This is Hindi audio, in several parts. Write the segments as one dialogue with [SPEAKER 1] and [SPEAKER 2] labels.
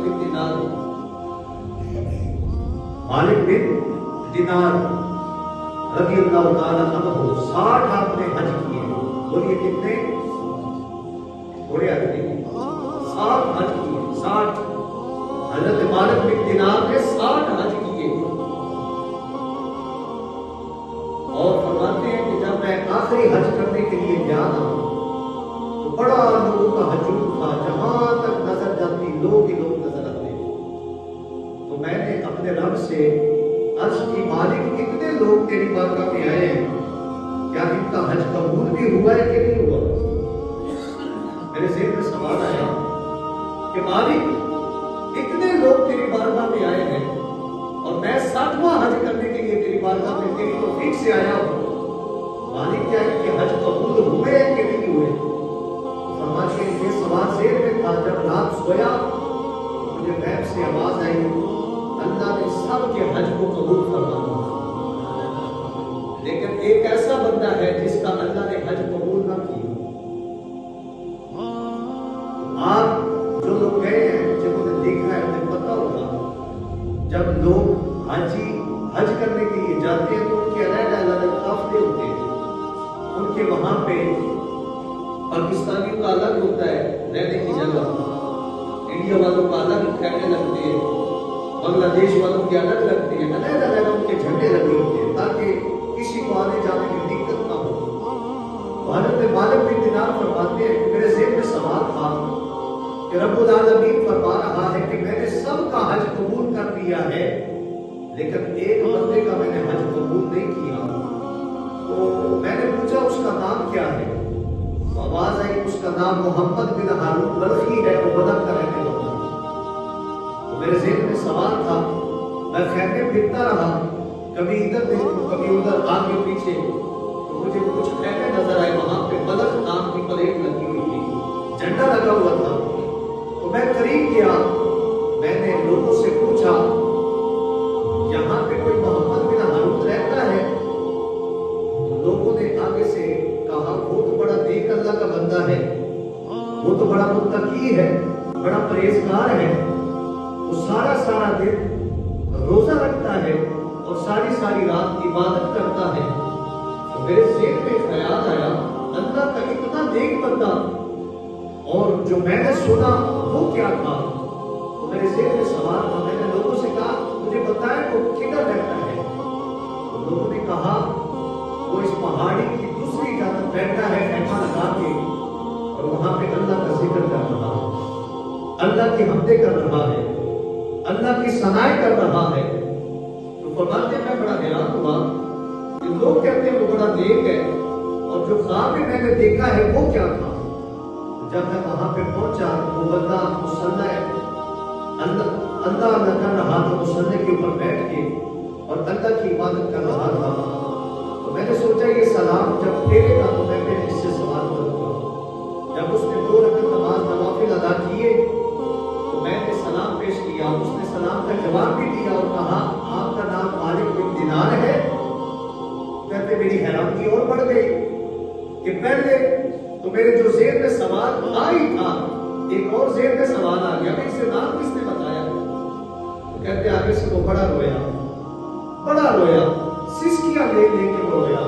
[SPEAKER 1] बिन दिनार, मालिक बिन दिनार रज़ी अल्लाह ताला अन्हु 60 आपने हज किए। बोलिए कितने? थोड़े आदमी 60 हज किए। 60 हजरत मालिक बिन दिनार ने 60 हज किए। और फरमाते हैं कि जब मैं आखिरी हज करने के लिए गया था तो बड़ा लोगों का हजूम था, जहां तक नजर जाती लोग ही लोग नजर आते। तो मैंने अपने रब से अर्ज की, मालिक कितने लोग तेरी बारगाह में आए हैं, क्या इनका हज कबूल भी हुआ है कि नहीं हुआ? मेरे ज़हन में सवाल आया कि मालिक इतने लोग तेरी बारगाह में आए हैं और मैं 60वां हज करने के लिए तेरी बारगाह में तेरी तौफीक से आया हूं, मालिक क्या इनके हज कबूल हुए कि नहीं हुए? फरमाते हैं ये सवाल ज़हन में था। जब रात सोया मुझे गैब से आवाज आई, अल्लाह ने सबके हज को कबूल फरमाया। लेकिन एक ऐसा बंदा है जिसका अल्लाह ने हज कबूल ना किया। आप जो लोग गए हैं, जिन्होंने देखा है, उन्हें पता होगा जब लोग हज करने के लिए जाते हैं तो उनके अलग-अलग काफिले होते हैं। उनके वहां पे पाकिस्तानियों का अलग होता है रहने की जगह, इंडिया वालों का अलग ठहरने लगते हैं, बांग्लादेश वालों के अलग लगते हैं, अलग-अलग उनके झंडे लगे होते हैं ताकि किसी को आने जाने में दिक्कत ना हो। हज़रत मालिक बिन दिनार फरमाते हैं कि मेरे ज़हन में सवाल था कि रब्बुल आलमीन फरमा रहा है कि मैंने सबका हज कबूल कर लिया है, लेकिन एक बंदे का मैंने हज कबूल नहीं किया। तो मैंने पूछा उसका नाम क्या है? तो आवाज आई उसका नाम मोहम्मद बिन हारून बल्खी है, वो बदन का रहने वाला है। तो मेरे ज़हन में सवाल था, मैं खैमे फिरता रहा, कभी इधर देखूं कभी उधर, आगे पीछे, तो मुझे कुछ खैमे नजर आए। वहां पे बलख नाम की प्लेट लगी हुई थी, झंडा लगा हुआ था। तो मैं करीब गया, मैंने लोगों से पूछा यहाँ पे कोई मोहम्मद बिन हारून रहता है? तो लोगों ने आगे से कहा वो तो बड़ा नेक अल्लाह का बंदा है, वो तो बड़ा मुत्तकी है, बड़ा परहेजगार है, वो सारा दिन रोजा रखता है और सारी रात इबादत करता है। तो मेरे ज़हन में ख्याल आया अल्लाह का इतना नेक बंदा, और जो मैंने सुना वो क्या था? तो मेरे ज़हन में सवाल था। मैंने लोगों से कहा मुझे बताएं वो किधर रहता है? तो लोगों ने कहा वो इस पहाड़ी की दूसरी जानब बैठा है खैमा लगा के, और वहां पे अल्लाह का जिक्र कर रहा है, अल्लाह की हमदे कर रहा है, अल्लाह की सनाई कर रहा है। तो फरमाते मैं बड़ा हैरान हुआ कि लोग कहते हैं वो बड़ा नेक है, और जो ख्वाब में मैंने देखा है वो क्या था? जब मैं वहां पे पहुंचा वो बंदा मुसल्ला अल्लाह कर रहा था, मुसल्ले के ऊपर बैठ के और अल्लाह की इबादत कर रहा था। तो मैंने सोचा ये सलाम जब फेरेगा तो मैं फिर इससे सवाल करूंगा। जब उसने 2 रकात नमाज नवाफिल अदा किए तो मैंने सलाम पेश किया, उसने सलाम का जवाब भी दिया और कहा आपका नाम मालिक बिन दिनार है? कहते मेरी हैरानी और बढ़ गई कि पहले तो मेरे जो ज़हन में सवाल आ ही था, एक और ज़हन में सवाल आ गया कि इसे नाम किसने बताया? तो कहते आगे से वो बड़ा रोया, सिसकियां ले लेके वो रोया।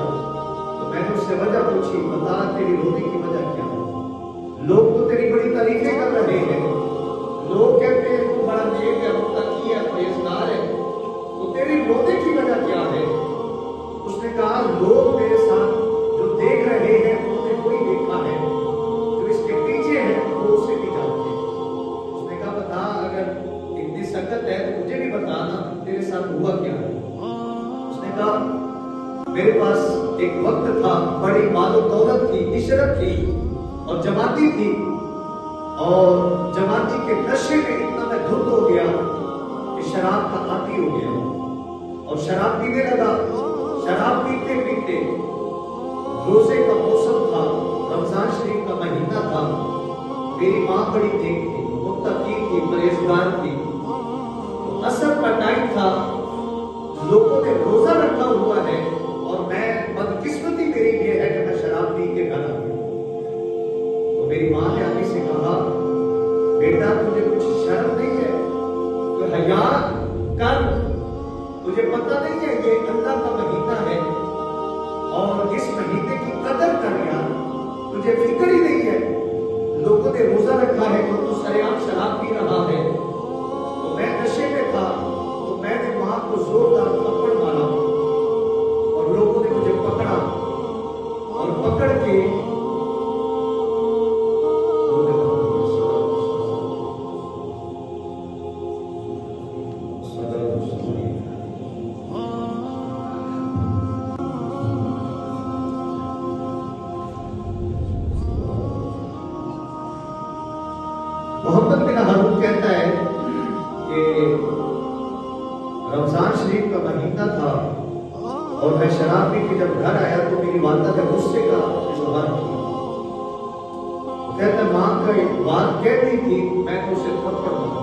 [SPEAKER 1] तो मैंने उससे वजह पूछी, बता तेरी रोने की वजह क्या है? लोग तो तेरी बड़ी तारीफें कर रहे हैं, लोग कहते हैं तू बड़ा नेक है, मुत्तकी है, परहेजगार है, तो तेरी रोने की वजह क्या है? उसने कहा लोग मेरे साथ जो देख रहे हैं उन्होंने कोई देखा है, जो इसके पीछे है वो उसे भी जानते हैं। उसने कहा बता, अगर इतनी सकत है तो मुझे भी बता ना, तेरे साथ हुआ क्या है? उसने कहा मेरे पास एक वक्त था, बड़ी मालो दौलत थी, इशरत थी और जमाती थी, और जमाती के नशे में इतना मैं धुत हो गया कि शराब का आदी हो गया और शराब पीने लगा। शराब पीते पीते, रोजे का मौसम था, रमजान शरीफ का महीना था, मेरी माँ बड़ी नेक थी, मुत्तकी थी, परहेजगार थी। तो असर का टाइम था, लोगों ने रोजा रखा हुआ है और मैं, बदकिस्मती मेरी ये है कि मैं शराब पी के घर आ गया। तो मेरी माँ ने आगे से कहा बेटा तुझे कुछ शर्म नहीं है? तो हया कर, तुझे पता नहीं है ये अल्लाह का महीना है और इस महीने की कदर कर यार, तुझे फिक्र ही नहीं है। लोगों ने रोजा रखा है तो तू सरेआम शराब पी रहा है। तो मैं नशे में था तो मैंने वहां को जोरदार थप्पड़ मारा और लोगों ने मुझे पकड़ा और पकड़ के मोहम्मद बिन हारून कहता है कि रमजान शरीफ का महीना था और मैं शराब पी के जब घर आया तो मेरी वालदा ने गुस्से का इजहार किया। कहता मां का एक बात कह रही थी, मैं तो उसे थप्पड़ मारा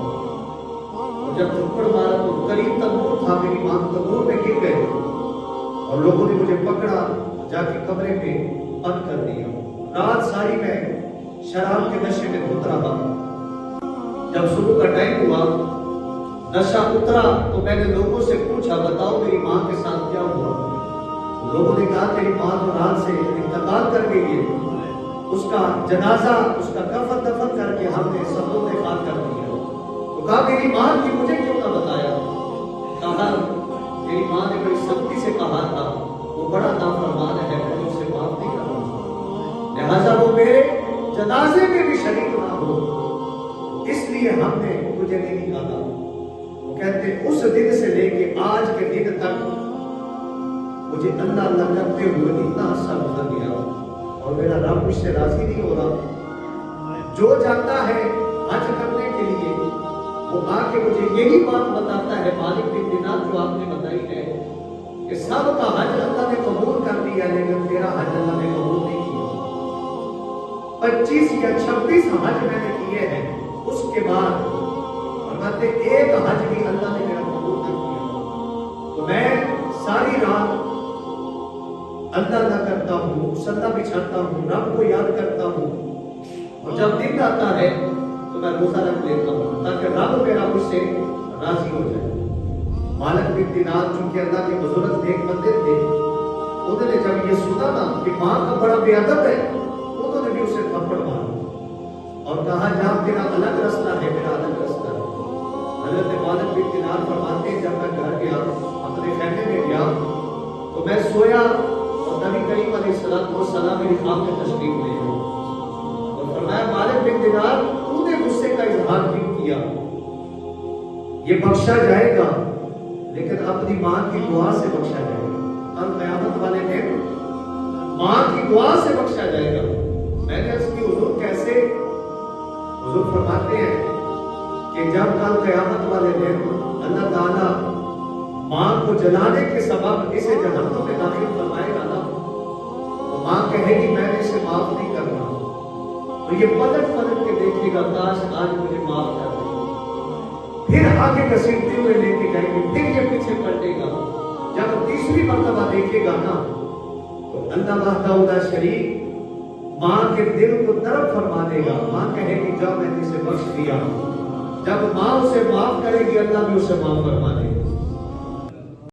[SPEAKER 1] और जब थप्पड़ मारा तो करीब तंदूर था, मेरी मां तंदूर में गिर गए और लोगों ने मुझे पकड़ा, जाके कमरे में बंद कर दिया। रात सारी मैं शराब के नशे में धुत रहा। जब सुबह का टाइम हुआ, नशा उतरा तो मैंने लोगों से पूछा, बताओ मेरी मां के साथ क्या हुआ? लोगों ने कहा तेरी मां तो रात से इंतकाल कर गई है, उसका जनाजा, उसका कफन दफन करके हमने सबों ने खाक कर दिया। तो कहा मेरी मां की मुझे क्यों ना बताया? कहा मेरी मां ने बड़ी सख्ती से कहा था वो बड़ा नाफरमान है, मैं उसे माफ नहीं करूंगा, लिहाजा वो मेरे जनाजे में भी शरीक ना हो, इसलिए हमने तुझे नहीं निकाला। वो कहते उस दिन से लेके आज के दिन तक मुझे अल्लाह अल्लाह करते हुए इतना अरसा गुजर गया और मेरा रब मुझसे राजी नहीं हो रहा। जो जाता है हज करने के लिए वो आके मुझे यही बात बताता है, मालिक बिन दिनार जो आपने बताई है कि सबका हज अल्लाह ने कबूल कर दिया, लेकिन तेरा हज अल्लाह ने कबूल नहीं किया। 25 या 26 हज मैंने किए हैं, उसके बाद फरमाते एक हज भी अल्लाह ने मेरा कबूल नहीं किया। तो मैं सारी रात अल्लाह अल्लाह करता हूँ, सल्ला बिछाता हूँ, रब को याद करता हूँ और जब दिन आता है तो मैं रोजा रख लेता हूँ ताकि रब मेरा मुझसे राजी हो जाए। मालिक बिन दिनार चूंकि अल्लाह के बुजुर्ग नेक बंदे थे, उन्होंने जब ये सुना ना कि मां का बड़ा बेअदब है, उन्होंने भी उसे थप्पड़ मारा और कहा जा तेरा अलग रास्ता है, मेरा अलग रास्ता है। हजरत मालिक बिन दिनार फरमाते हैं जब मैं घर गया, अपने खैमे में गया तो मैं सोया और नबी करीम अलैहिस्सलाम मेरी ख्वाब में तशरीफ ले आए और फरमाया मालिक बिन दिनार तूने गुस्से का इजहार क्यों किया? ये बख्शा जाएगा लेकिन अपनी मां की दुआ से बख्शा जाएगा। कल क़यामत वाले दिन मां की दुआ से बख्शा जाएगा। मैंने अर्ज़ की हुजूर कैसे? हुजूर फरमाते हैं कि जब कल क़यामत वाले दिन अल्लाह ताला मां को जलाने के सबब इसे जहन्नम में दाखिल फरमाएगा ना, तो मां कहेगी मैंने इसे माफ नहीं करना, तो ये पलट पलट के देखेगा काश आज मुझे माफ कर दे, फिर आगे घसीटते हुए लेके जाएंगे, फिर ये पीछे पलटेगा। जब तीसरी मर्तबा देखेगा ना तो अल्लाह वहदहू शरीक मां के दिल को तरफ फरमा देगा। मां कहेगी जाओ मैंने इसे बख्श दिया। जब मां उसे माफ करेगी अल्लाह भी उसे माफ फरमा देगा।